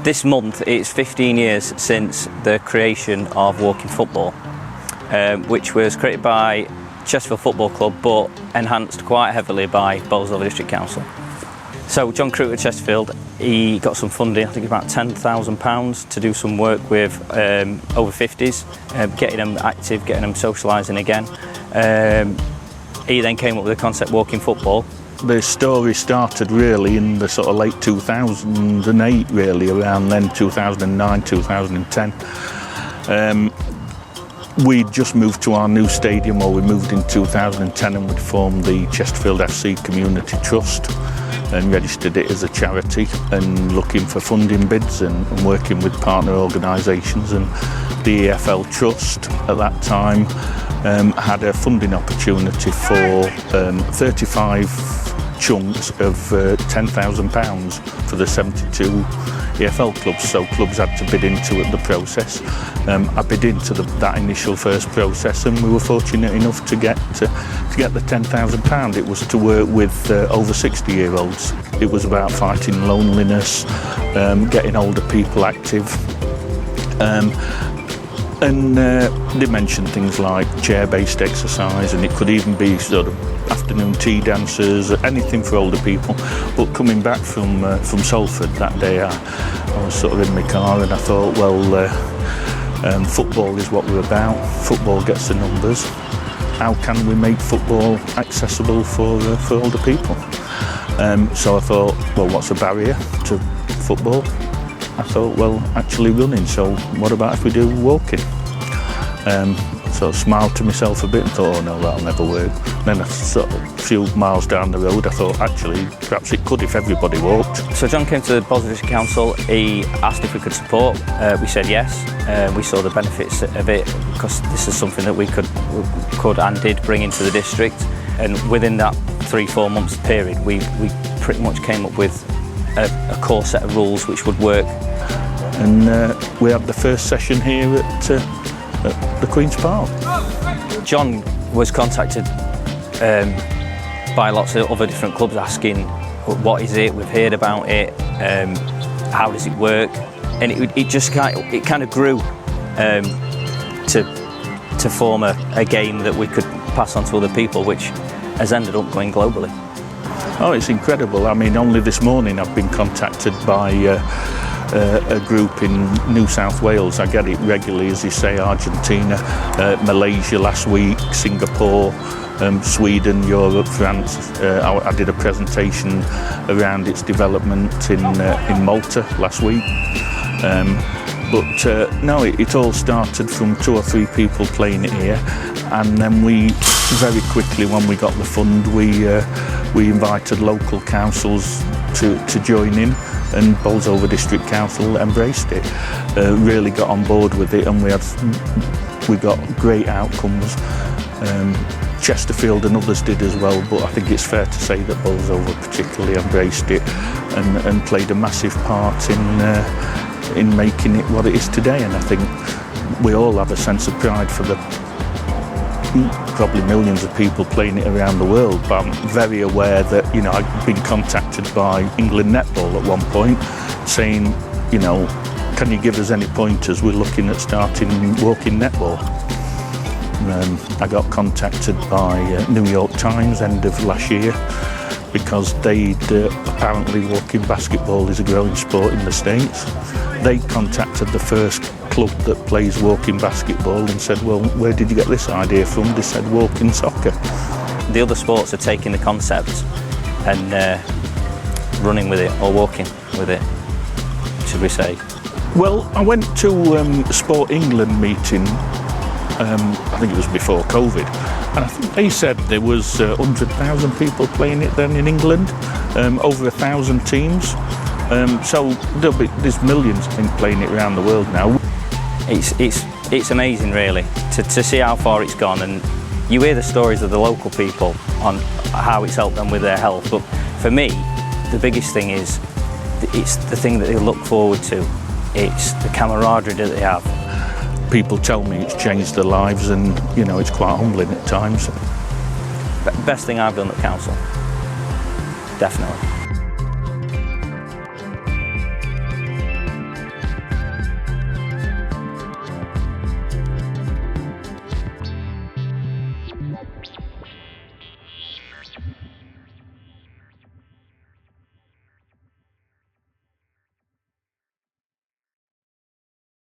This month it's 15 years since the creation of walking football, which was created by Chesterfield Football Club but enhanced quite heavily by Bolsover District Council. So John Croot of Chesterfield, he got some funding, I think about £10,000 to do some work with over 50s, getting them active, getting them socialising again. He then came up with the concept walking football. The story started really in the sort of late 2008, really, around then, 2009, 2010. We'd just moved to our new stadium, or we moved in 2010, and we'd formed the Chesterfield FC Community Trust and registered it as a charity, and looking for funding bids and working with partner organisations. And the EFL Trust at that time had a funding opportunity for 35 chunks of £10,000 for the 72 EFL clubs, so clubs had to bid into the process. I bid into that initial first process, and we were fortunate enough to get the £10,000. It was to work with over 60-year-olds. It was about fighting loneliness, getting older people active, and they mentioned things like chair-based exercise, and it could even be sort of afternoon tea dances, anything for older people. But coming back from Salford that day, I was sort of in my car, and I thought, well, football is what we're about. Football gets the numbers. How can we make football accessible for older people? So I thought, well, what's the barrier to football? I thought, well, actually running, so what about if we do walking? So I smiled to myself a bit and thought, oh no, that'll never work. Then a few miles down the road, I thought, actually, perhaps it could if everybody walked. So John came to the Bolsover District Council. He asked if we could support. We said yes. We saw the benefits of it, because this is something that we could and did bring into the district. And within that 3-4 months period, we pretty much came up with a core set of rules which would work. And we had the first session here at the Queen's Park. John was contacted by lots of other different clubs asking, what is it, we've heard about it, how does it work? And it just kind of grew to form a game that we could pass on to other people, which has ended up going globally. Oh, it's incredible. I mean, only this morning I've been contacted by a group in New South Wales. I get it regularly, as you say, Argentina, Malaysia last week, Singapore, Sweden, Europe, France. I did a presentation around its development in Malta last week. But no, it all started from 2 or 3 people playing it here, and then we very quickly, when we got the fund, we invited local councils to join in, and Bolsover District Council embraced it, really got on board with it, and we got great outcomes. Chesterfield and others did as well, but I think it's fair to say that Bolsover particularly embraced it and played a massive part in making it what it is today. And I think we all have a sense of pride for the probably millions of people playing it around the world, but I'm very aware that, you know, I've been contacted by England Netball at one point saying, you know, can you give us any pointers? We're looking at starting walking netball. I got contacted by New York Times end of last year, because apparently walking basketball is a growing sport in the States. They contacted the first club that plays walking basketball and said, well, where did you get this idea from? They said walking soccer. The other sports are taking the concept and running with it, or walking with it, should we say. Well, I went to a Sport England meeting, I think it was before COVID, and I think they said there was 100,000 people playing it then in England, over 1,000 teams. So there's millions, I think, playing it around the world now. It's amazing, really, to see how far it's gone, and you hear the stories of the local people on how it's helped them with their health. But for me, the biggest thing is it's the thing that they look forward to. It's the camaraderie that they have. People tell me it's changed their lives, and you know, it's quite humbling at times. Best thing I've done at council, definitely.